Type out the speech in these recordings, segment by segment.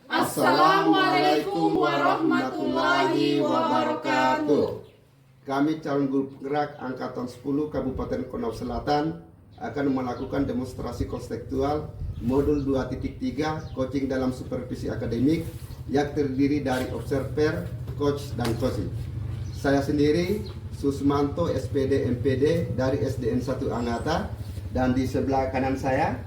Assalamualaikum warahmatullahi wabarakatuh. Kami calon guru penggerak Angkatan 10 Kabupaten Konawe Selatan akan melakukan demonstrasi konseptual modul 2.3 coaching dalam supervisi akademik yang terdiri dari observer, coach, dan coaching. Saya sendiri Susmanto SPD MPD dari SDN 1 Angata, dan di sebelah kanan saya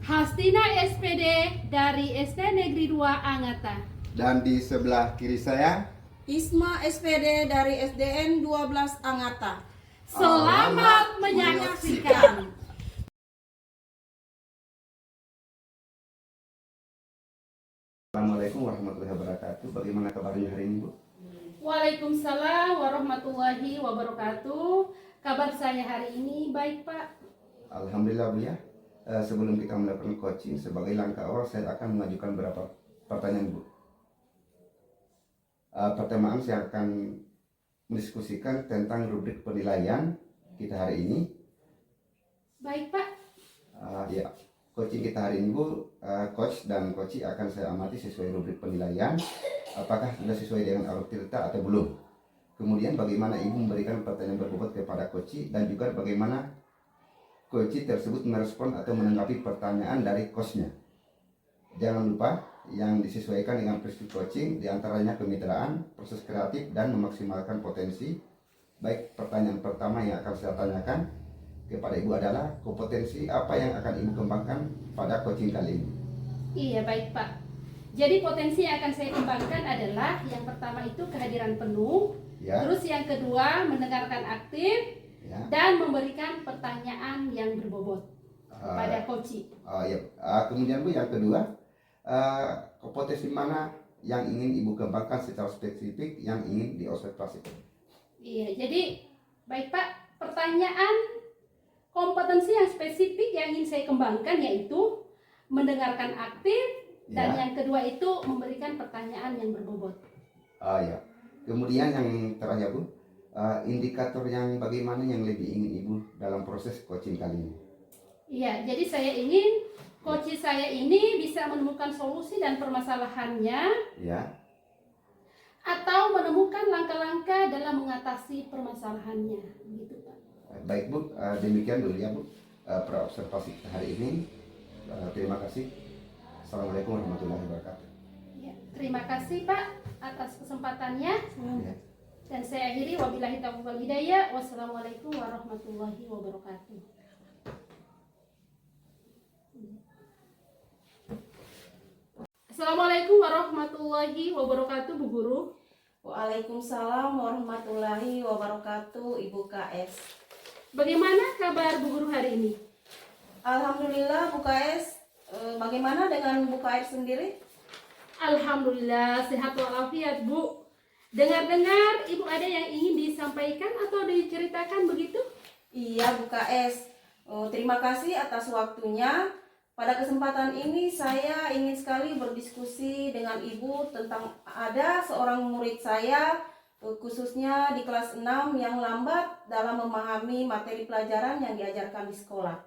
Hastina SPD dari SD Negeri 2 Angata. dan di sebelah kiri saya Isma SPD dari SDN 12 Angata. Selamat menyaksikan. Assalamualaikum warahmatullahi wabarakatuh. Bagaimana kabarnya hari ini, Bu? Waalaikumsalam warahmatullahi wabarakatuh. Kabar saya hari ini baik, Pak. Alhamdulillah, Bu ya. Sebelum kita melakukan coaching, sebagai langkah awal saya akan mengajukan beberapa pertanyaan, Bu. Pertama, saya akan mendiskusikan tentang rubrik penilaian kita hari ini. Baik, Pak. Ya, coaching kita hari ini, Bu, coach dan coachee akan saya amati sesuai rubrik penilaian. Apakah sudah sesuai dengan alur cerita atau belum? Kemudian bagaimana Ibu memberikan pertanyaan berbobot kepada coachee, dan juga bagaimana coachee tersebut merespon atau menanggapi pertanyaan dari coachnya. Jangan lupa yang disesuaikan dengan prinsip coaching, diantaranya kemitraan, proses kreatif, dan memaksimalkan potensi. Baik, pertanyaan pertama yang akan saya tanyakan kepada Ibu adalah kompetensi apa yang akan Ibu kembangkan pada coaching kali ini? Iya, baik, Pak. Jadi potensi yang akan saya kembangkan adalah yang pertama itu kehadiran penuh, Ya. terus yang kedua mendengarkan aktif, Ya. dan memberikan pertanyaan yang berbobot kepada coachee. Ya. Kemudian, Bu, yang kedua, kompetensi mana yang ingin Ibu kembangkan secara spesifik yang ingin diobservasikan? Iya, jadi baik, Pak. Pertanyaan kompetensi yang spesifik yang ingin saya kembangkan yaitu mendengarkan aktif, dan yang kedua itu memberikan pertanyaan yang berbobot. Ya. Kemudian yang terakhir, Bu, indikator yang bagaimana yang lebih ingin Ibu dalam proses coaching kali ini? Iya, jadi saya ingin coachee saya ini bisa menemukan solusi dan permasalahannya, Ya. atau menemukan langkah-langkah dalam mengatasi permasalahannya, gitu, Pak. Baik, Bu, demikian dulu ya, Bu, praobservasi kita hari ini. Terima kasih. Assalamualaikum warahmatullahi wabarakatuh. Ya, terima kasih, Pak, atas kesempatannya. Ya. Dan saya akhiri, wabillahi taufiq wal hidayah. Wassalamualaikum warahmatullahi wabarakatuh. Assalamualaikum warahmatullahi wabarakatuh, Bu Guru. Waalaikumsalam warahmatullahi wabarakatuh, Ibu KS. Bagaimana kabar Bu Guru hari ini? Alhamdulillah, Bu KS. Bagaimana dengan Bu KS sendiri? Alhamdulillah sehat walafiat, Bu. Dengar-dengar Ibu ada yang ingin disampaikan atau diceritakan begitu? Iya, Bu KS. Terima kasih atas waktunya. Pada kesempatan ini saya ingin sekali berdiskusi dengan Ibu tentang ada seorang murid saya, khususnya di kelas 6 yang lambat dalam memahami materi pelajaran yang diajarkan di sekolah.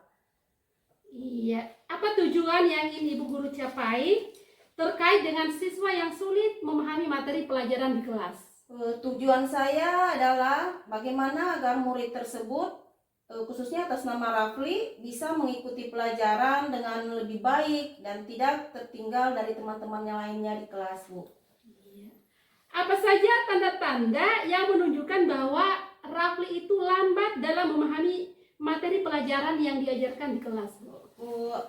Iya, apa tujuan yang ingin Ibu Guru capai terkait dengan siswa yang sulit memahami materi pelajaran di kelas? Tujuan saya adalah bagaimana agar murid tersebut, khususnya atas nama Rafli, bisa mengikuti pelajaran dengan lebih baik dan tidak tertinggal dari teman-temannya lainnya di kelas, Bu. Apa saja tanda-tanda yang menunjukkan bahwa Rafli itu lambat dalam memahami materi pelajaran yang diajarkan di kelas, Bu?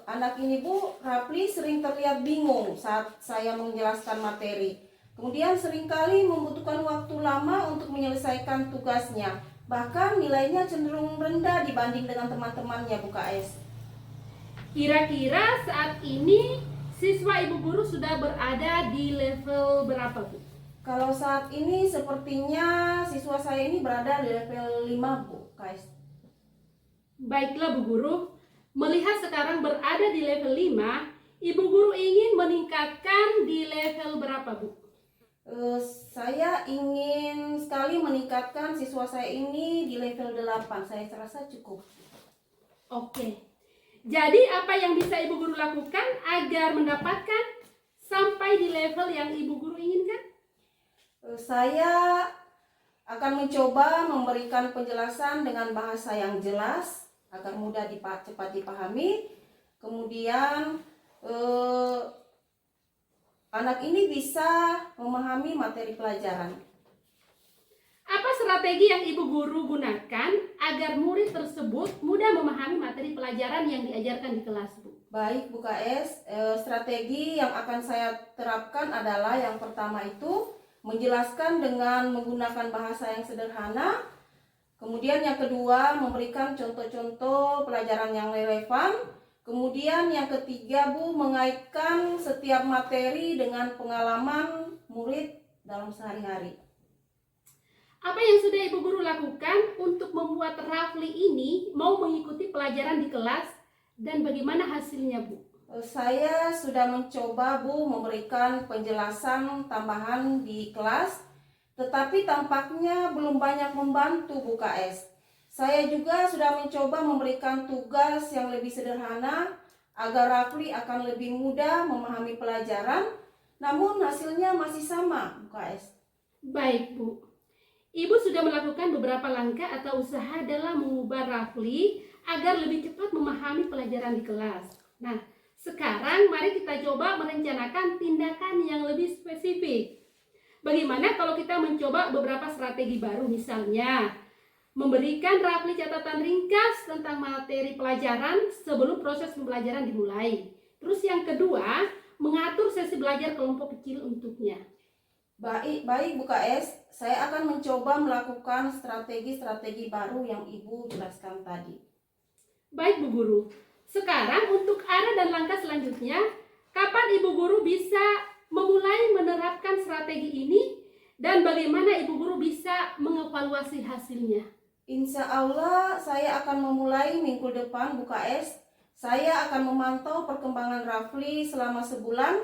Anak ini, Bu, Rafli sering terlihat bingung saat saya menjelaskan materi. Kemudian seringkali membutuhkan waktu lama untuk menyelesaikan tugasnya. Bahkan nilainya cenderung rendah dibanding dengan teman-temannya, Bu KS. Kira-kira saat ini siswa Ibu Guru sudah berada di level berapa, Bu? Kalau saat ini sepertinya siswa saya ini berada di level 5 Bu KS. Baiklah Bu Guru, melihat sekarang berada di level 5, Ibu Guru ingin meningkatkan di level berapa Bu? Saya ingin sekali meningkatkan siswa saya ini di level 8. Saya rasa cukup. Oke. Jadi apa yang bisa Ibu Guru lakukan agar mendapatkan sampai di level yang Ibu Guru inginkan? Saya akan mencoba memberikan penjelasan dengan bahasa yang jelas agar mudah cepat dipahami. Kemudian anak ini bisa memahami materi pelajaran. Apa strategi yang Ibu Guru gunakan agar murid tersebut mudah memahami materi pelajaran yang diajarkan di kelas, Bu? Baik Bu KS, strategi yang akan saya terapkan adalah yang pertama itu menjelaskan dengan menggunakan bahasa yang sederhana. Kemudian yang kedua memberikan contoh-contoh pelajaran yang relevan. Kemudian yang ketiga Bu, mengaitkan setiap materi dengan pengalaman murid dalam sehari-hari. Apa yang sudah Ibu Guru lakukan untuk membuat Rafli ini mau mengikuti pelajaran di kelas dan bagaimana hasilnya Bu? Saya sudah mencoba Bu memberikan penjelasan tambahan di kelas, tetapi tampaknya belum banyak membantu Bu KS. Saya juga sudah mencoba memberikan tugas yang lebih sederhana agar Rafli akan lebih mudah memahami pelajaran, namun hasilnya masih sama Bu KS. Baik Bu, Ibu sudah melakukan beberapa langkah atau usaha dalam mengubah Rafli agar lebih cepat memahami pelajaran di kelas. Nah, sekarang mari kita coba merencanakan tindakan yang lebih spesifik. Bagaimana kalau kita mencoba beberapa strategi baru, misalnya memberikan Rafli catatan ringkas tentang materi pelajaran sebelum proses pembelajaran dimulai. Terus yang kedua, mengatur sesi belajar kelompok kecil untuknya. Baik Bu KS, saya akan mencoba melakukan strategi-strategi baru yang Ibu jelaskan tadi. Baik Bu Guru, sekarang untuk arah dan langkah selanjutnya, kapan Ibu Guru bisa memulai menerapkan strategi ini dan bagaimana Ibu Guru bisa mengevaluasi hasilnya? Insya Allah saya akan memulai minggu depan Bu KS. Saya akan memantau perkembangan Rafli selama sebulan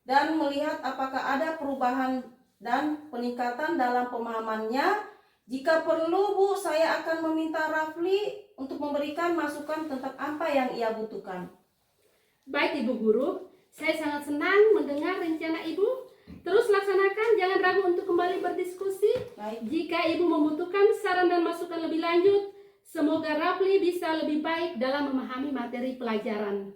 dan melihat apakah ada perubahan dan peningkatan dalam pemahamannya. Jika perlu Bu, saya akan meminta Rafli untuk memberikan masukan tentang apa yang ia butuhkan. Baik Ibu Guru, saya sangat senang mendengar rencana Ibu. Terus laksanakan, jangan ragu untuk kembali berdiskusi. Baik. Jika Ibu membutuhkan saran dan masukan lebih lanjut, semoga Rafli bisa lebih baik dalam memahami materi pelajaran.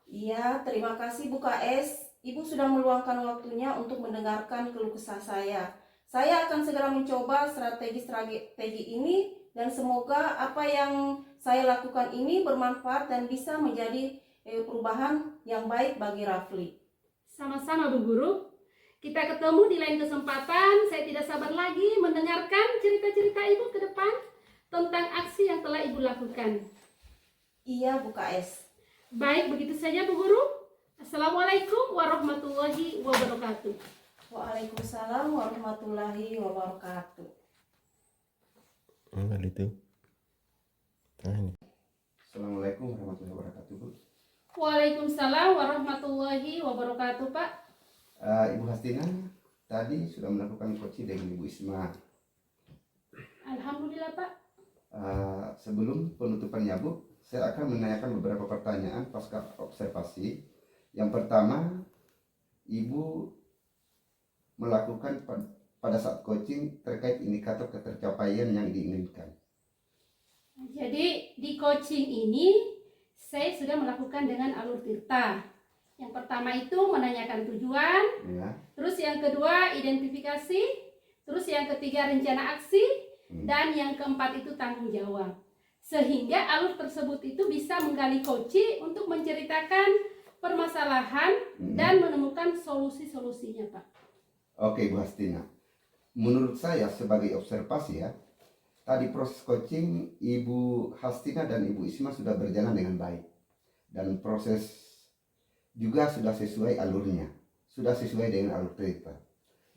Iya, terima kasih Bu KS. Ibu sudah meluangkan waktunya untuk mendengarkan keluh kesah saya. Saya akan segera mencoba strategi ini dan semoga apa yang saya lakukan ini bermanfaat dan bisa menjadi perubahan yang baik bagi Rafli. Sama-sama Bu Guru. Kita ketemu di lain kesempatan. Saya tidak sabar lagi mendengarkan cerita-cerita Ibu ke depan tentang aksi yang telah Ibu lakukan. Iya Bu KS. Baik, begitu saja Bu Guru. Assalamualaikum warahmatullahi wabarakatuh. Waalaikumsalam warahmatullahi wabarakatuh. Enggak itu. Ini. Assalamualaikum warahmatullahi wabarakatuh, Bu. Waalaikumsalam warahmatullahi wabarakatuh, Pak. Ibu Hastina tadi sudah melakukan coaching dengan Ibu Isma. Alhamdulillah, Pak. Sebelum penutupannya, Bu, saya akan menanyakan beberapa pertanyaan pasca observasi. Yang pertama, Ibu melakukan pada saat coaching terkait indikator ketercapaian yang diinginkan. Jadi di coaching ini saya sudah melakukan dengan alur tirta. Yang pertama itu menanyakan tujuan, Ya. terus yang kedua identifikasi, terus yang ketiga rencana aksi, dan yang keempat itu tanggung jawab. Sehingga alur tersebut itu bisa menggali kunci untuk menceritakan permasalahan dan menemukan solusi-solusinya, Pak. Oke, Bu Hastina. Menurut saya sebagai observasi ya, tadi proses coaching Ibu Hastina dan Ibu Isma sudah berjalan dengan baik. Dan proses juga sudah sesuai alurnya, sudah sesuai dengan alur cerita.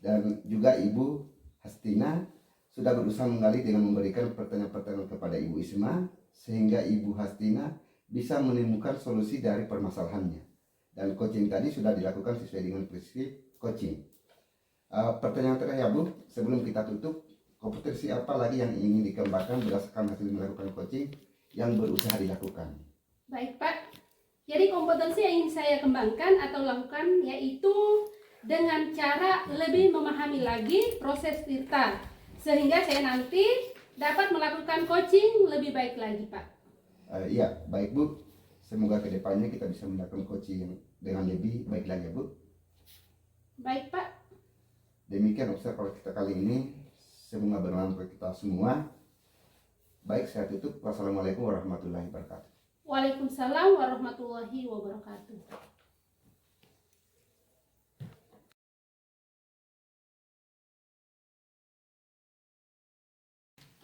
dan juga Ibu Hastina sudah berusaha menggali dengan memberikan pertanyaan-pertanyaan kepada Ibu Isma, sehingga Ibu Hastina bisa menemukan solusi dari permasalahannya. Dan coaching tadi sudah dilakukan sesuai dengan prinsip coaching. Pertanyaan terakhir Bu, sebelum kita tutup, kompetensi apa lagi yang ingin dikembangkan berdasarkan hasil melakukan coaching yang berusaha dilakukan? Baik Pak, jadi kompetensi yang ingin saya kembangkan atau lakukan yaitu dengan cara lebih memahami lagi proses tirta, sehingga saya nanti dapat melakukan coaching lebih baik lagi Pak. Iya, baik Bu. Semoga kedepannya kita bisa melakukan coaching dengan lebih baik lagi Bu. Baik Pak. Demikian observasi kita kali ini. Semoga bermanfaat kita semua. Baik, saya tutup. Wassalamualaikum warahmatullahi wabarakatuh. Waalaikumsalam warahmatullahi wabarakatuh.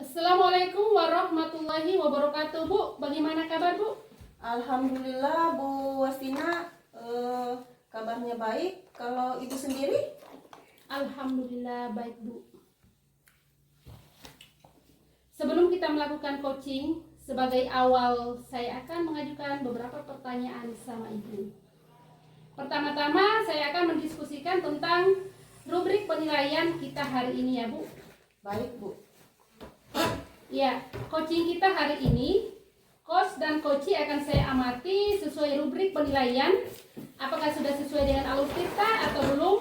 Assalamualaikum warahmatullahi wabarakatuh Bu. Bagaimana kabar Bu? Alhamdulillah Bu Wastina, kabarnya baik. Kalau Ibu sendiri? Alhamdulillah baik Bu. Sebelum kita melakukan coaching, sebagai awal saya akan mengajukan beberapa pertanyaan sama Ibu. Pertama-tama saya akan mendiskusikan tentang rubrik penilaian kita hari ini ya Bu. Baik Bu. Ya, coaching kita hari ini, coach dan coachee akan saya amati sesuai rubrik penilaian, apakah sudah sesuai dengan alur tirta atau belum.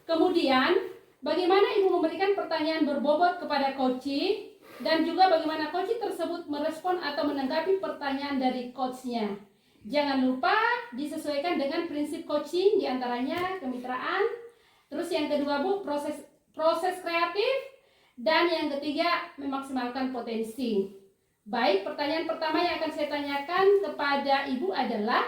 Kemudian, bagaimana Ibu memberikan pertanyaan berbobot kepada coachee, dan juga bagaimana coachee tersebut merespon atau menanggapi pertanyaan dari coachnya. Jangan lupa disesuaikan dengan prinsip coaching, diantaranya kemitraan. Terus yang kedua Bu, proses kreatif. Dan yang ketiga, memaksimalkan potensi. Baik, pertanyaan pertama yang akan saya tanyakan kepada Ibu adalah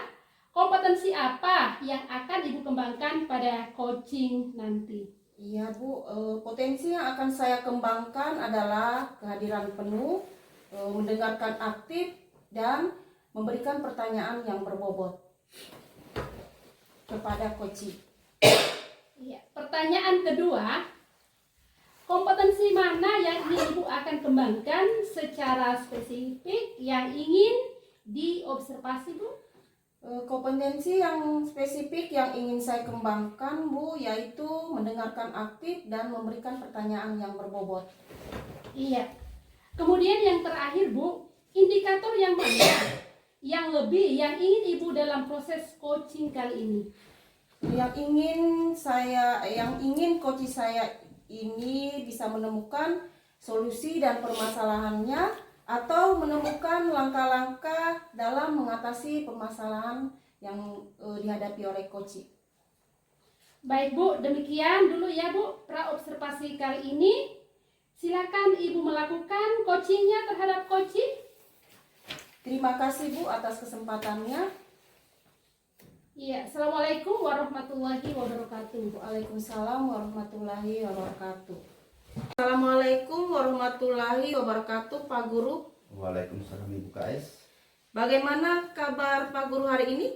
kompetensi apa yang akan Ibu kembangkan pada coaching nanti? Iya Bu, potensi yang akan saya kembangkan adalah kehadiran penuh, mendengarkan aktif, dan memberikan pertanyaan yang berbobot kepada coaching. Iya, pertanyaan kedua, kompetensi mana yang ingin Ibu akan kembangkan secara spesifik yang ingin diobservasi Bu? Kompetensi yang spesifik yang ingin saya kembangkan Bu, yaitu mendengarkan aktif dan memberikan pertanyaan yang berbobot. Iya. Kemudian yang terakhir Bu, indikator yang mana yang ingin Ibu dalam proses coaching kali ini? Yang ingin coach saya ini bisa menemukan solusi dan permasalahannya, atau menemukan langkah-langkah dalam mengatasi permasalahan yang dihadapi oleh coach. Baik Bu, demikian dulu ya Bu praobservasi kali ini. Silakan Ibu melakukan coachingnya terhadap coaching. Terima kasih Bu atas kesempatannya. Iya, Assalamualaikum warahmatullahi wabarakatuh. Waalaikumsalam warahmatullahi wabarakatuh. Assalamualaikum warahmatullahi wabarakatuh Pak Guru. Waalaikumsalam Ibu KS. Bagaimana kabar Pak Guru hari ini?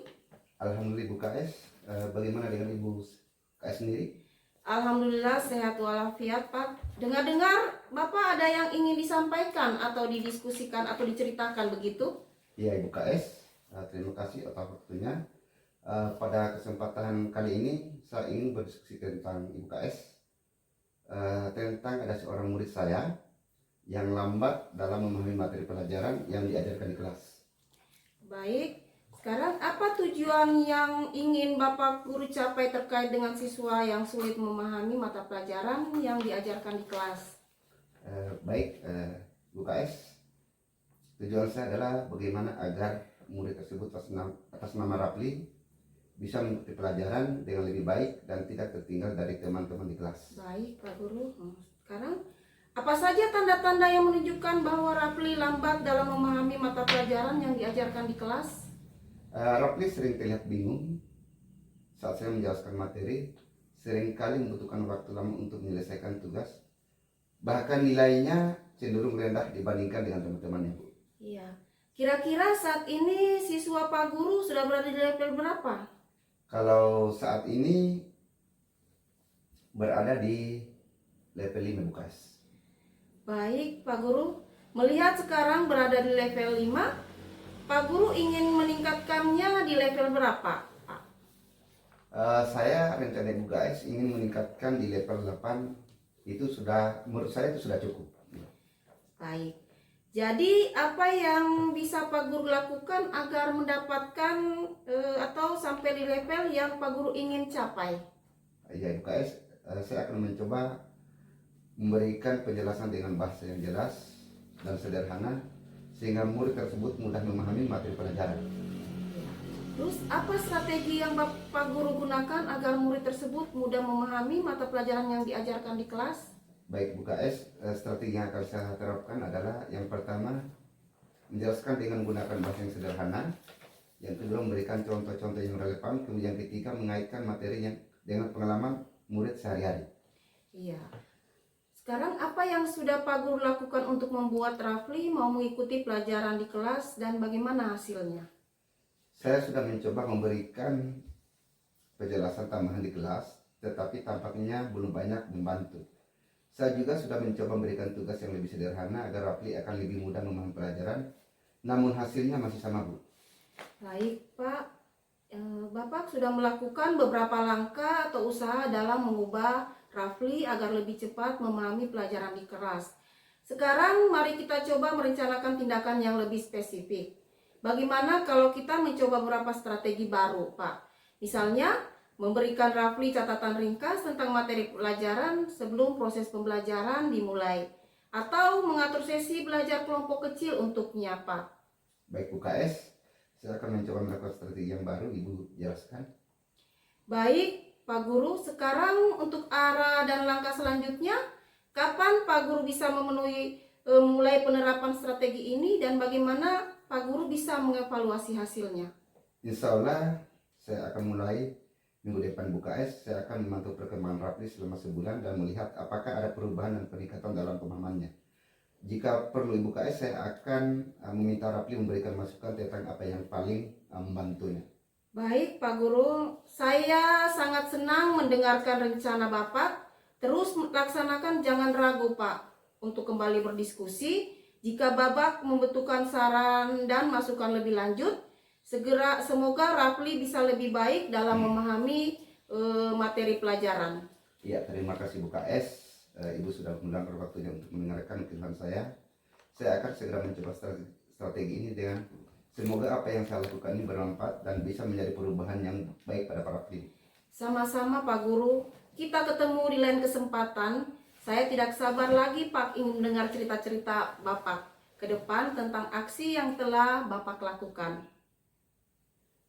Alhamdulillah Ibu KS. Bagaimana dengan Ibu KS sendiri? Alhamdulillah sehat walafiat Pak. Dengar-dengar Bapak ada yang ingin disampaikan atau didiskusikan atau diceritakan begitu? Ya Ibu KS, terima kasih atas waktunya. Pada kesempatan kali ini saya ingin berdiskusi tentang Ibu KS, tentang ada seorang murid saya yang lambat dalam memahami materi pelajaran yang diajarkan di kelas. Baik, sekarang apa tujuan yang ingin Bapak Guru capai terkait dengan siswa yang sulit memahami mata pelajaran yang diajarkan di kelas? Baik, Bu KS, tujuan saya adalah bagaimana agar murid tersebut atas nama Rapli bisa mengikuti pelajaran dengan lebih baik dan tidak tertinggal dari teman-teman di kelas. Baik Pak Guru, sekarang apa saja tanda-tanda yang menunjukkan bahwa Rapli lambat dalam memahami mata pelajaran yang diajarkan di kelas? Rapli sering terlihat bingung saat saya menjelaskan materi, seringkali membutuhkan waktu lama untuk menyelesaikan tugas, bahkan nilainya cenderung rendah dibandingkan dengan teman-temannya Bu. Iya. Kira-kira saat ini siswa Pak Guru sudah berada di level berapa? Kalau saat ini berada di level 5 Bu KS. Baik, Pak Guru. Melihat sekarang berada di level 5, Pak Guru ingin meningkatkannya di level berapa, Pak? Saya rencana Bu KS ingin meningkatkan di level 8. Itu sudah, menurut saya itu sudah cukup. Baik. Jadi apa yang bisa Pak Guru lakukan agar mendapatkan atau sampai di level yang Pak Guru ingin capai? Ya Bu KS, saya akan mencoba memberikan penjelasan dengan bahasa yang jelas dan sederhana sehingga murid tersebut mudah memahami materi pelajaran. Terus apa strategi yang Pak Guru gunakan agar murid tersebut mudah memahami mata pelajaran yang diajarkan di kelas? Baik Bu KS, strategi yang akan saya terapkan adalah yang pertama menjelaskan dengan menggunakan bahasa yang sederhana, yang kedua memberikan contoh-contoh yang relevan, kemudian ketiga mengaitkan materinya dengan pengalaman murid sehari-hari. Iya. Sekarang apa yang sudah Pak Guru lakukan untuk membuat Rafli mau mengikuti pelajaran di kelas dan bagaimana hasilnya? Saya sudah mencoba memberikan penjelasan tambahan di kelas, tetapi tampaknya belum banyak membantu. Saya juga sudah mencoba memberikan tugas yang lebih sederhana agar Rafli akan lebih mudah memahami pelajaran, namun hasilnya masih sama Bu. Baik Pak, Bapak sudah melakukan beberapa langkah atau usaha dalam mengubah Rafli agar lebih cepat memahami pelajaran di kelas. Sekarang mari kita coba merencanakan tindakan yang lebih spesifik. Bagaimana kalau kita mencoba beberapa strategi baru, Pak? Misalnya, memberikan Rafli catatan ringkas tentang materi pelajaran sebelum proses pembelajaran dimulai. Atau mengatur sesi belajar kelompok kecil untuknya, Pak. Baik Bu KS, saya akan mencoba melakukan strategi yang baru, Ibu jelaskan. Baik, Pak Guru, sekarang untuk arah dan langkah selanjutnya, kapan Pak Guru bisa memenuhi mulai penerapan strategi ini dan bagaimana Pak Guru bisa mengevaluasi hasilnya? Insya Allah saya akan mulai minggu depan Bu KS. Saya akan memantau perkembangan Rafli selama sebulan dan melihat apakah ada perubahan dan peningkatan dalam pemahamannya. Jika perlu Ibu KS, saya akan meminta Rafli memberikan masukan tentang apa yang paling membantunya. Baik Pak Guru, saya sangat senang mendengarkan rencana Bapak. Terus laksanakan, jangan ragu Pak untuk kembali berdiskusi. Jika Bapak membutuhkan saran dan masukan lebih lanjut, semoga Rafli bisa lebih baik dalam memahami materi pelajaran. Iya, terima kasih Bu KS. Ibu sudah meluangkan waktunya untuk mendengarkan keluhan saya. Saya akan segera mencoba strategi ini dengan semoga apa yang saya lakukan ini bermanfaat dan bisa menjadi perubahan yang baik pada para Rafli. Sama-sama Pak Guru, kita ketemu di lain kesempatan. Saya tidak sabar lagi Pak ingin mendengar cerita-cerita Bapak ke depan tentang aksi yang telah Bapak lakukan.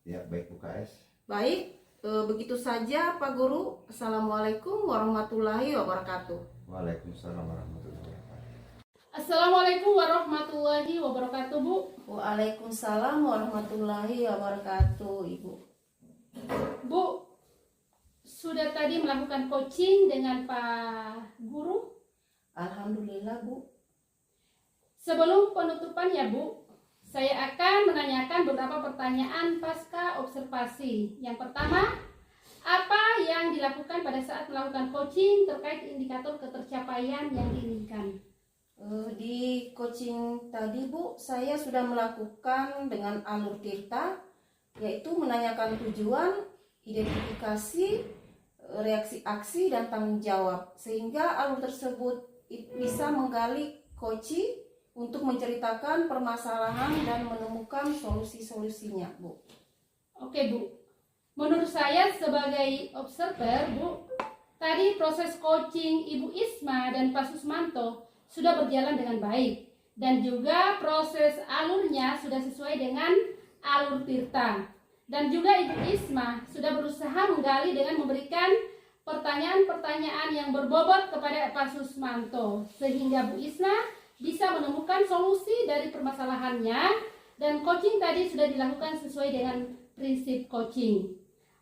Ya, baik Bu KS. Baik, begitu saja Pak Guru. Assalamualaikum warahmatullahi wabarakatuh. Waalaikumsalam warahmatullahi wabarakatuh. Assalamualaikum warahmatullahi wabarakatuh, Bu. Waalaikumsalam warahmatullahi wabarakatuh, Ibu. Bu, sudah tadi melakukan coaching dengan Pak Guru. Alhamdulillah, Bu. Sebelum penutupan ya, Bu, saya akan menanyakan beberapa pertanyaan pasca observasi. Yang pertama, apa yang dilakukan pada saat melakukan coaching terkait indikator ketercapaian yang diinginkan? Di coaching tadi Bu, saya sudah melakukan dengan alur Tirta, yaitu menanyakan tujuan, identifikasi, reaksi aksi, dan tanggung jawab. Sehingga alur tersebut bisa menggali coaching untuk menceritakan permasalahan dan menemukan solusi-solusinya, Bu. Oke, Bu. Menurut saya sebagai observer, Bu, tadi proses coaching Ibu Isma dan Pak Susmanto sudah berjalan dengan baik. Dan juga proses alurnya sudah sesuai dengan alur Tirta. Dan juga Ibu Isma sudah berusaha menggali dengan memberikan pertanyaan-pertanyaan yang berbobot kepada Pak Susmanto. Sehingga Bu Isma bisa menemukan solusi dari permasalahannya. Dan coaching tadi sudah dilakukan sesuai dengan prinsip coaching.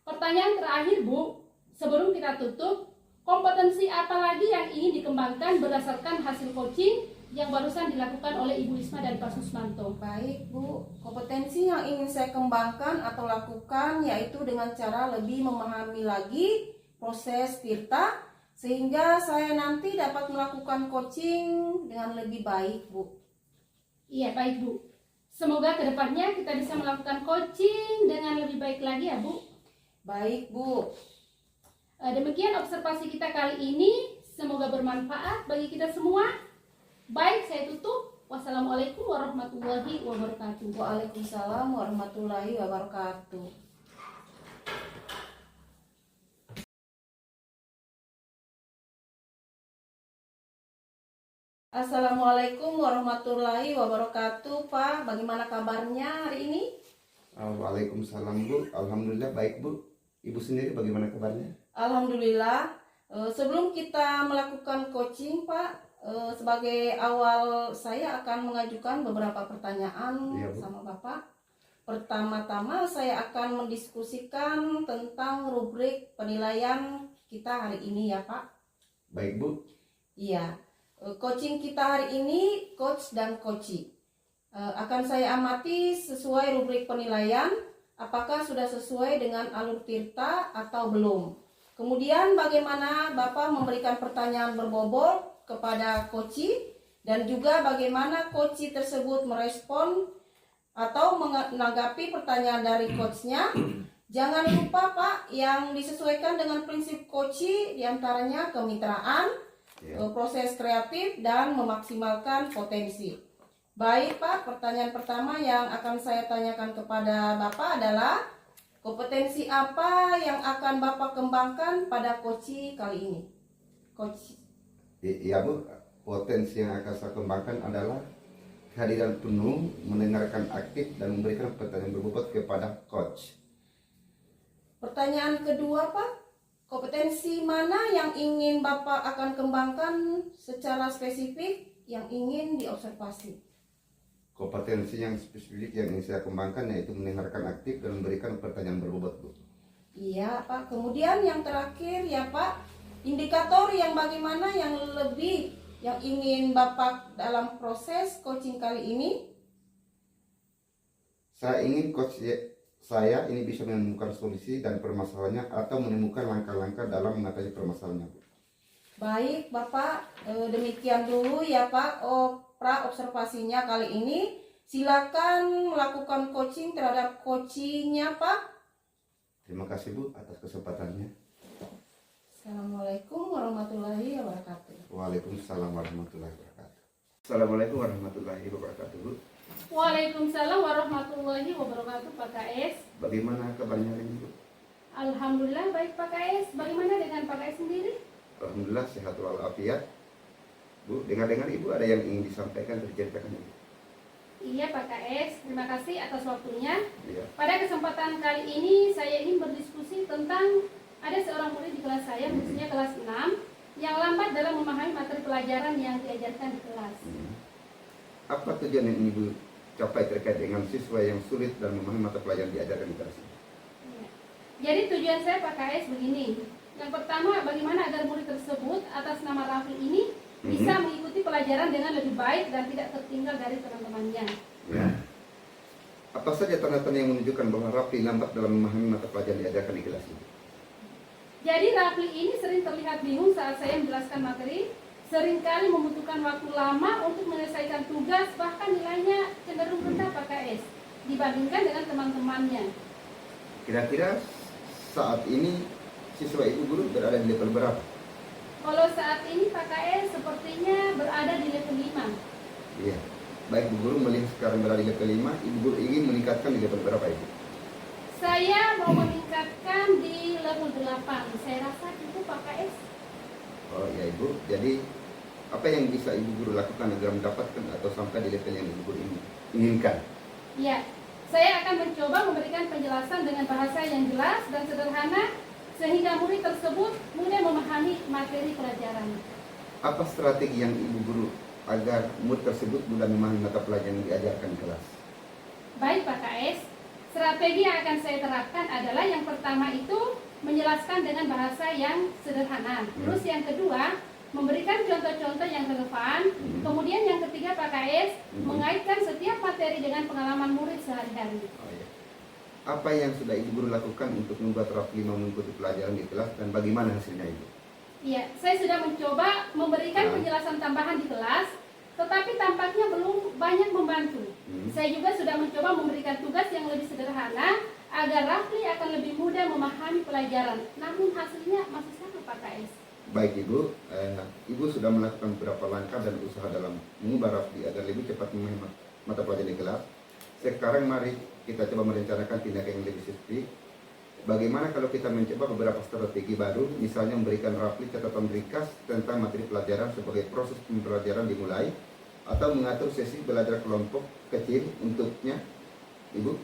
Pertanyaan terakhir Bu, sebelum kita tutup, kompetensi apa lagi yang ingin dikembangkan berdasarkan hasil coaching yang barusan dilakukan oleh Ibu Isma dan Pak Susmanto? Baik Bu, kompetensi yang ingin saya kembangkan atau lakukan yaitu dengan cara lebih memahami lagi proses Tirta sehingga saya nanti dapat melakukan coaching dengan lebih baik, Bu. Iya, baik Bu. Semoga kedepannya kita bisa melakukan coaching dengan lebih baik lagi ya Bu. Baik, Bu. Demikian observasi kita kali ini. Semoga bermanfaat bagi kita semua. Baik, saya tutup. Wassalamualaikum warahmatullahi wabarakatuh. Waalaikumsalam warahmatullahi wabarakatuh. Assalamualaikum warahmatullahi wabarakatuh, Pak. Bagaimana kabarnya hari ini? Waalaikumsalam Bu, alhamdulillah baik Bu. Ibu sendiri bagaimana kabarnya? Alhamdulillah. Sebelum kita melakukan coaching, Pak, sebagai awal saya akan mengajukan beberapa pertanyaan Iya, Bu. sama Bapak. Pertama-tama saya akan mendiskusikan tentang rubrik penilaian kita hari ini ya, Pak. Baik Bu. Iya. Coaching kita hari ini coach dan coachee. Akan saya amati sesuai rubrik penilaian apakah sudah sesuai dengan alur tirta atau belum. Kemudian bagaimana Bapak memberikan pertanyaan berbobot kepada coachee dan juga bagaimana coachee tersebut merespon atau menanggapi pertanyaan dari coachnya. Jangan lupa Pak, yang disesuaikan dengan prinsip coachee diantaranya kemitraan, proses kreatif, dan memaksimalkan potensi. Baik Pak, pertanyaan pertama yang akan saya tanyakan kepada Bapak adalah kompetensi apa yang akan Bapak kembangkan pada coachee kali ini? Coach. Iya Bu, potensi yang akan saya kembangkan adalah kehadiran penuh, mendengarkan aktif, dan memberikan pertanyaan berbobot kepada coach. Pertanyaan kedua Pak, kompetensi mana yang ingin Bapak akan kembangkan secara spesifik yang ingin diobservasi? Kompetensi yang spesifik yang ingin saya kembangkan yaitu mendengarkan aktif dan memberikan pertanyaan berbobot Bu. Iya Pak, kemudian yang terakhir ya Pak, indikator yang bagaimana yang lebih yang ingin Bapak dalam proses coaching kali ini? Saya ingin coach saya ini bisa menemukan solusi dan permasalahannya atau menemukan langkah-langkah dalam mengatasi permasalahannya Bu. Baik Bapak, demikian dulu ya Pak observasinya kali ini. Silakan melakukan coaching terhadap coachingnya Pak. Terima kasih Bu atas kesempatannya. Assalamualaikum warahmatullahi wabarakatuh. Waalaikumsalam warahmatullahi wabarakatuh. Assalamualaikum warahmatullahi wabarakatuh Bu. Waalaikumsalam warahmatullahi wabarakatuh Pak KS. Bagaimana kabarnya hari ini Bu? Alhamdulillah baik Pak KS. Bagaimana dengan Pak KS sendiri? Alhamdulillah sehat walafiat. Bu, dengar-dengar Ibu ada yang ingin disampaikan atau diceritakan Ibu? Iya Pak KS, terima kasih atas waktunya. Iya. Pada kesempatan kali ini saya ingin berdiskusi tentang ada seorang murid di kelas saya, khususnya kelas 6, yang lambat dalam memahami materi pelajaran yang diajarkan di kelas. Apa tujuan yang Ibu capai terkait dengan siswa yang sulit dalam memahami mata pelajaran diajarkan di kelas ini? Ya. Jadi tujuan saya Pak KS begini. Yang pertama, bagaimana agar murid tersebut atas nama Rafli ini bisa mengikuti pelajaran dengan lebih baik dan tidak tertinggal dari teman-temannya. Ya. Apa saja tanda-tanda yang menunjukkan bahwa Rafli lambat dalam memahami mata pelajaran diajarkan di kelas ini? Jadi Rafli ini sering terlihat bingung saat saya menjelaskan materi, seringkali membutuhkan waktu lama untuk menyelesaikan tugas, bahkan nilainya cenderung rendah Pak KS dibandingkan dengan teman-temannya. Kira-kira saat ini siswa Ibu guru berada di level berapa? Kalau saat ini Pak KS sepertinya berada di level 5. Iya. Baik Bu Guru melihat sekarang berada di level 5, Ibu Guru ingin meningkatkan di level berapa Ibu? Saya mau meningkatkan di level 8. Saya rasa cukup Pak KS. Oh ya Ibu, jadi apa yang bisa Ibu Guru lakukan agar mendapatkan atau sampai di level yang Ibu Guru inginkan? Ya, saya akan mencoba memberikan penjelasan dengan bahasa yang jelas dan sederhana sehingga murid tersebut mudah memahami materi pelajaran. Apa strategi yang Ibu Guru agar murid tersebut mudah memahami mata pelajaran yang diajarkan di kelas? Baik Pak KS, strategi yang akan saya terapkan adalah yang pertama itu menjelaskan dengan bahasa yang sederhana. Terus yang kedua, memberikan contoh-contoh yang relevan. Kemudian yang ketiga Pak KS, mengaitkan setiap materi dengan pengalaman murid sehari-hari. Oh, ya. Apa yang sudah Ibu Guru lakukan untuk membuat Rafli mau mengikuti pelajaran di kelas dan bagaimana hasilnya Ibu? Iya, saya sudah mencoba memberikan Nah. penjelasan tambahan di kelas, tetapi tampaknya belum banyak membantu. Saya juga sudah mencoba memberikan tugas yang lebih sederhana agar Rafli akan lebih mudah memahami pelajaran. Namun hasilnya masih sama Pak KS. Baik Ibu, Ibu sudah melakukan beberapa langkah dan usaha dalam mengubah Rafli agar lebih cepat memahami mata pelajaran di kelas. Sekarang mari kita coba merencanakan tindakan yang lebih spesifik. Bagaimana kalau kita mencoba beberapa strategi baru, misalnya memberikan Rafli catatan ringkas tentang materi pelajaran sebagai proses pembelajaran dimulai, atau mengatur sesi belajar kelompok kecil untuknya, Ibu.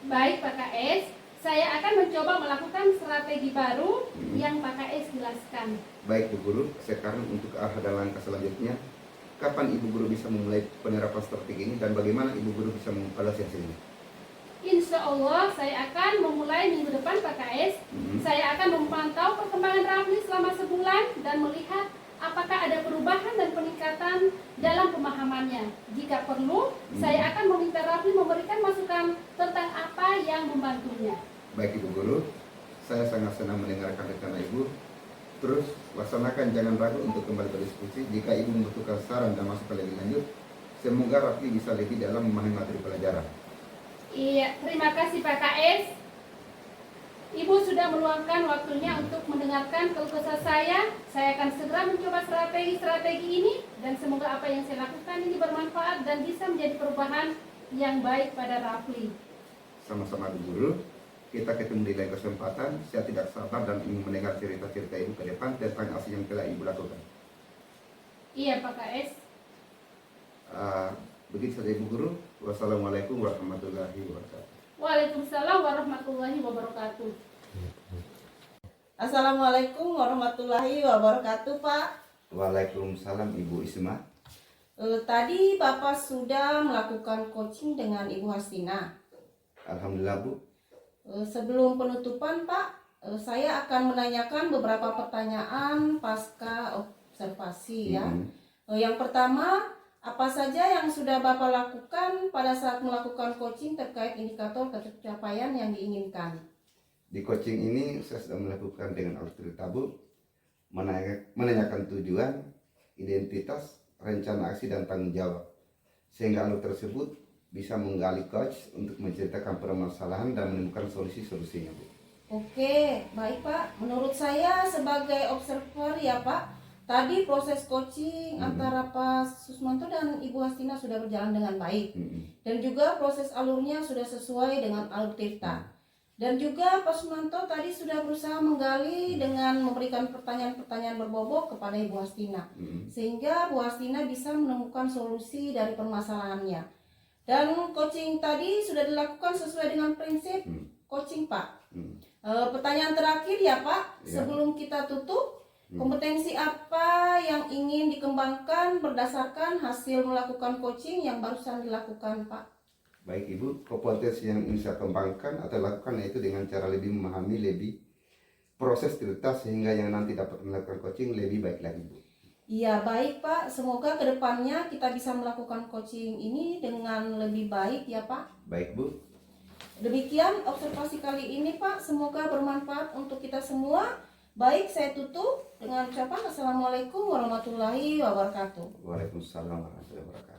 Baik Pak KS, saya akan mencoba melakukan strategi baru yang Pak KS jelaskan. Baik Bu Guru, sekarang untuk arah dan langkah selanjutnya, kapan Ibu Guru bisa memulai penerapan strategi ini dan bagaimana Ibu Guru bisa mengevaluasi hasilnya? Insya Allah saya akan memulai minggu depan Pak KS. Saya akan memantau perkembangan Rafli selama sebulan dan melihat apakah ada perubahan dan peningkatan dalam pemahamannya. Jika perlu, saya akan meminta Rafli memberikan masukan tentang apa yang membantunya. Baik Ibu Guru, saya sangat senang mendengarkan rencana Ibu. Terus laksanakan, jangan ragu untuk kembali berdiskusi. Jika Ibu membutuhkan saran dan masukan lebih lanjut, semoga Rafli bisa lebih dalam memahami materi pelajaran. Iya, terima kasih Pak KS. Ibu sudah meluangkan waktunya untuk mendengarkan keluh kesah saya. Saya akan segera mencoba strategi-strategi ini dan semoga apa yang saya lakukan ini bermanfaat dan bisa menjadi perubahan yang baik pada Rafli. Sama-sama Bu Guru, kita ketemu di lain kesempatan. Saya tidak sabar dan ingin mendengar cerita-cerita Ibu ke depan tentang aksi yang telah Ibu lakukan. Iya Pak KS. Begitu saja Ibu Guru. Wassalamualaikum warahmatullahi wabarakatuh. Waalaikumsalam warahmatullahi wabarakatuh. Assalamualaikum warahmatullahi wabarakatuh, Pak. Waalaikumsalam Ibu Isma. Tadi Bapak sudah melakukan coaching dengan Ibu Hastina. Alhamdulillah Bu. Sebelum penutupan, Pak, saya akan menanyakan beberapa pertanyaan pasca observasi ya. Yang pertama, apa saja yang sudah Bapak lakukan pada saat melakukan coaching terkait indikator pencapaian yang diinginkan? Di coaching ini saya sudah melakukan dengan alur tabu, menanyakan tujuan, identitas, rencana aksi dan tanggung jawab. Sehingga alur tersebut bisa menggali coach untuk menceritakan permasalahan dan menemukan solusi-solusinya Bu. Oke, baik Pak. Menurut saya sebagai observer ya Pak, tadi proses coaching antara Pak Susmanto dan Ibu Hastina sudah berjalan dengan baik. Dan juga proses alurnya sudah sesuai dengan alur Tirta. Dan juga Pak Susmanto tadi sudah berusaha menggali dengan memberikan pertanyaan-pertanyaan berbobot kepada Ibu Hastina. Sehingga Bu Hastina bisa menemukan solusi dari permasalahannya. Dan coaching tadi sudah dilakukan sesuai dengan prinsip coaching Pak. Pertanyaan terakhir ya Pak, sebelum kita tutup, kompetensi apa yang ingin dikembangkan berdasarkan hasil melakukan coaching yang barusan dilakukan Pak? Baik Ibu, kompetensi yang ingin saya kembangkan atau lakukan yaitu dengan cara lebih memahami lebih proses cerita sehingga yang nanti dapat melakukan coaching lebih baik lagi Bu. Iya baik Pak, semoga kedepannya kita bisa melakukan coaching ini dengan lebih baik ya Pak. Baik Bu. Demikian observasi kali ini Pak, semoga bermanfaat untuk kita semua. Baik, saya tutup dengan ucapan Assalamualaikum warahmatullahi wabarakatuh. Waalaikumsalam warahmatullahi wabarakatuh.